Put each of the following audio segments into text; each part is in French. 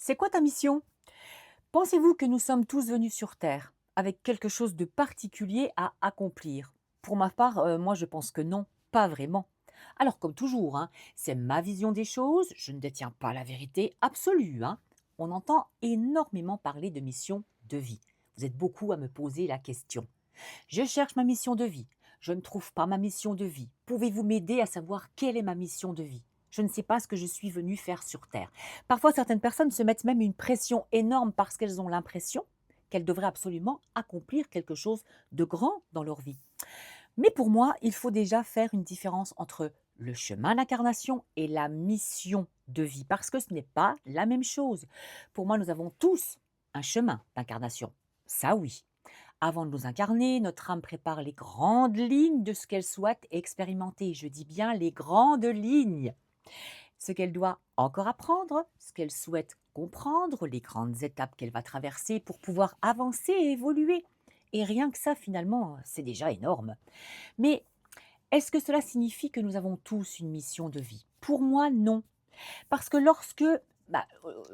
C'est quoi ta mission? Pensez-vous que nous sommes tous venus sur Terre avec quelque chose de particulier à accomplir? Pour ma part, moi je pense que non, pas vraiment. Alors comme toujours, hein, c'est ma vision des choses, je ne détiens pas la vérité absolue, hein. On entend énormément parler de mission de vie. Vous êtes beaucoup à me poser la question. Je cherche ma mission de vie. Je ne trouve pas ma mission de vie. Pouvez-vous m'aider à savoir quelle est ma mission de vie? Je ne sais pas ce que je suis venu faire sur Terre. Parfois, certaines personnes se mettent même une pression énorme parce qu'elles ont l'impression qu'elles devraient absolument accomplir quelque chose de grand dans leur vie. Mais pour moi, il faut déjà faire une différence entre le chemin d'incarnation et la mission de vie, parce que ce n'est pas la même chose. Pour moi, nous avons tous un chemin d'incarnation. Ça oui. Avant de nous incarner, notre âme prépare les grandes lignes de ce qu'elle souhaite expérimenter. Je dis bien les grandes lignes. Ce qu'elle doit encore apprendre, ce qu'elle souhaite comprendre, les grandes étapes qu'elle va traverser pour pouvoir avancer et évoluer. Et rien que ça, finalement, c'est déjà énorme. Mais est-ce que cela signifie que nous avons tous une mission de vie? Pour moi, non. Parce que lorsque,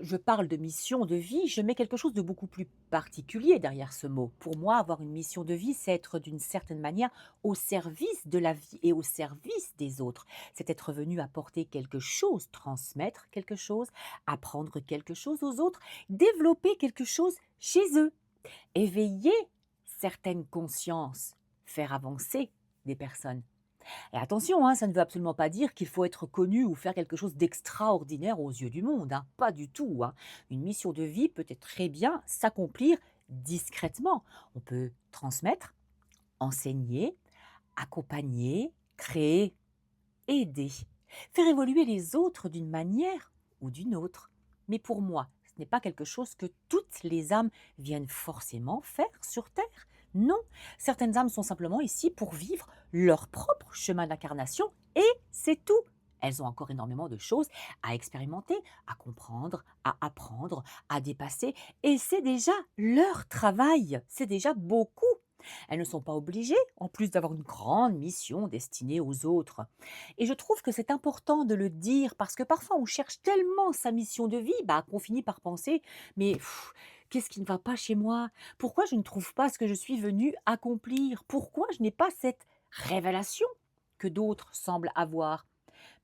je parle de mission de vie, je mets quelque chose de beaucoup plus particulier derrière ce mot. Pour moi, avoir une mission de vie, c'est être d'une certaine manière au service de la vie et au service des autres. C'est être venu apporter quelque chose, transmettre quelque chose, apprendre quelque chose aux autres, développer quelque chose chez eux, éveiller certaines consciences, faire avancer des personnes. Et attention, hein, ça ne veut absolument pas dire qu'il faut être connu ou faire quelque chose d'extraordinaire aux yeux du monde, hein, pas du tout, hein. Une mission de vie peut être très bien s'accomplir discrètement. On peut transmettre, enseigner, accompagner, créer, aider, faire évoluer les autres d'une manière ou d'une autre. Mais pour moi, ce n'est pas quelque chose que toutes les âmes viennent forcément faire sur Terre. Non, certaines âmes sont simplement ici pour vivre leur propre chemin d'incarnation et c'est tout. Elles ont encore énormément de choses à expérimenter, à comprendre, à apprendre, à dépasser et c'est déjà leur travail, c'est déjà beaucoup. Elles ne sont pas obligées, en plus d'avoir une grande mission destinée aux autres. Et je trouve que c'est important de le dire parce que parfois on cherche tellement sa mission de vie qu'on finit par penser mais qu'est-ce qui ne va pas chez moi? Pourquoi je ne trouve pas ce que je suis venu accomplir? Pourquoi je n'ai pas cette révélation que d'autres semblent avoir?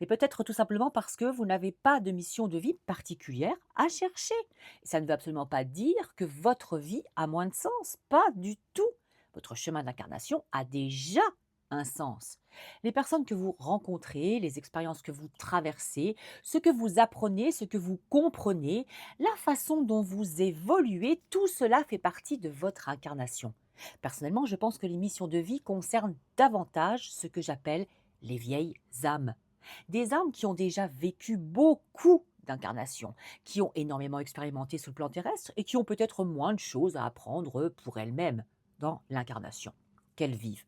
Mais peut-être tout simplement parce que vous n'avez pas de mission de vie particulière à chercher. Ça ne veut absolument pas dire que votre vie a moins de sens, pas du tout. Votre chemin d'incarnation a déjà un sens. Les personnes que vous rencontrez, les expériences que vous traversez, ce que vous apprenez, ce que vous comprenez, la façon dont vous évoluez, tout cela fait partie de votre incarnation. Personnellement, je pense que les missions de vie concernent davantage ce que j'appelle les vieilles âmes. Des âmes qui ont déjà vécu beaucoup d'incarnations, qui ont énormément expérimenté sur le plan terrestre et qui ont peut-être moins de choses à apprendre pour elles-mêmes dans l'incarnation qu'elles vivent.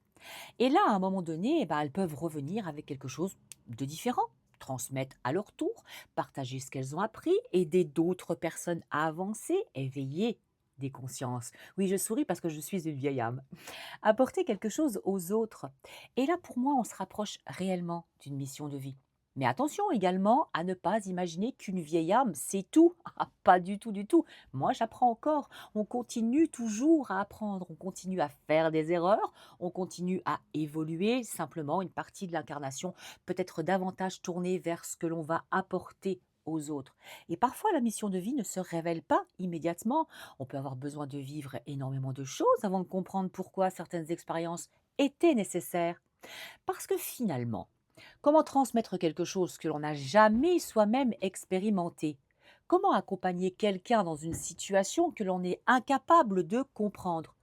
Et là, à un moment donné, elles peuvent revenir avec quelque chose de différent, transmettre à leur tour, partager ce qu'elles ont appris, aider d'autres personnes à avancer, éveiller des consciences. Oui, je souris parce que je suis une vieille âme. Apporter quelque chose aux autres. Et là, pour moi, on se rapproche réellement d'une mission de vie. Mais attention également à ne pas imaginer qu'une vieille âme, c'est tout. Ah, pas du tout, du tout. Moi, j'apprends encore. On continue toujours à apprendre. On continue à faire des erreurs. On continue à évoluer. Simplement, une partie de l'incarnation peut être davantage tournée vers ce que l'on va apporter aux autres. Et parfois, la mission de vie ne se révèle pas immédiatement. On peut avoir besoin de vivre énormément de choses avant de comprendre pourquoi certaines expériences étaient nécessaires. Parce que finalement, comment transmettre quelque chose que l'on n'a jamais soi-même expérimenté? Comment accompagner quelqu'un dans une situation que l'on est incapable de comprendre?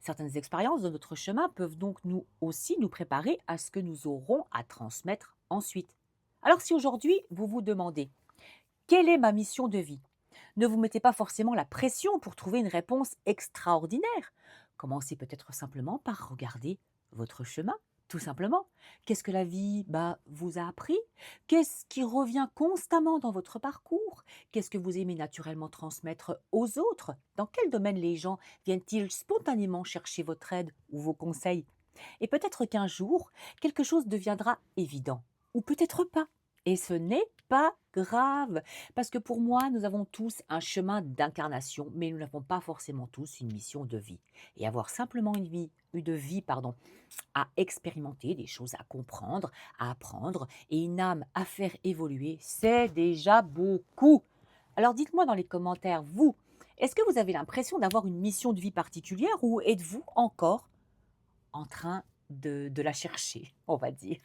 Certaines expériences de notre chemin peuvent donc nous aussi nous préparer à ce que nous aurons à transmettre ensuite. Alors si aujourd'hui vous vous demandez quelle est ma mission de vie? Ne vous mettez pas forcément la pression pour trouver une réponse extraordinaire. Commencez peut-être simplement par regarder votre chemin, tout simplement. Qu'est-ce que la vie vous a appris? Qu'est-ce qui revient constamment dans votre parcours? Qu'est-ce que vous aimez naturellement transmettre aux autres? Dans quel domaine les gens viennent-ils spontanément chercher votre aide ou vos conseils? Et peut-être qu'un jour, quelque chose deviendra évident, ou peut-être pas. Et ce n'est pas grave, parce que pour moi, nous avons tous un chemin d'incarnation, mais nous n'avons pas forcément tous une mission de vie. Et avoir simplement une vie, à expérimenter, des choses à comprendre, à apprendre et une âme à faire évoluer, c'est déjà beaucoup. Alors dites-moi dans les commentaires, vous, est-ce que vous avez l'impression d'avoir une mission de vie particulière ou êtes-vous encore en train de la chercher, on va dire?